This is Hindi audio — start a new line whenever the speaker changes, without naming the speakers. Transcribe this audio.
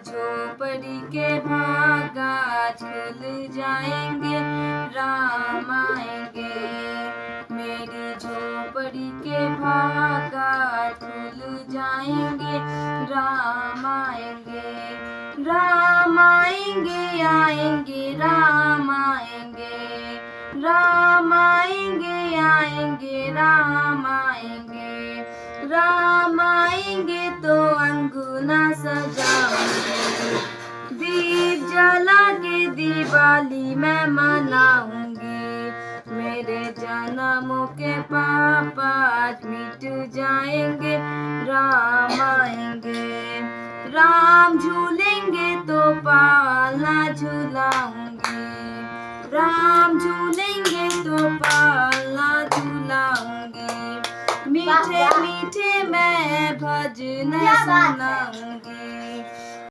झोपड़ी के भाग आज खुल जाएंगे, राम आएंगे। मेरी झोपड़ी के भाग आज खुल जाएंगे, राम आएंगे। राम आएंगे आएंगे राम आएंगे, राम आएंगे आएंगे राम आएंगे। राम आएंगे तो अंगूना सजाऊंगी, दीप जला के दिवाली मैं मनाऊंगी। मेरे जन्मों के पाप आज मिट जाएंगे, राम आएंगे। राम झूलेंगे तो पालना झूलाऊंगी, राम झूलेंगे तो पालना झूलाऊंगी। मीठे मीठे मैं भजन सुनाऊंगी,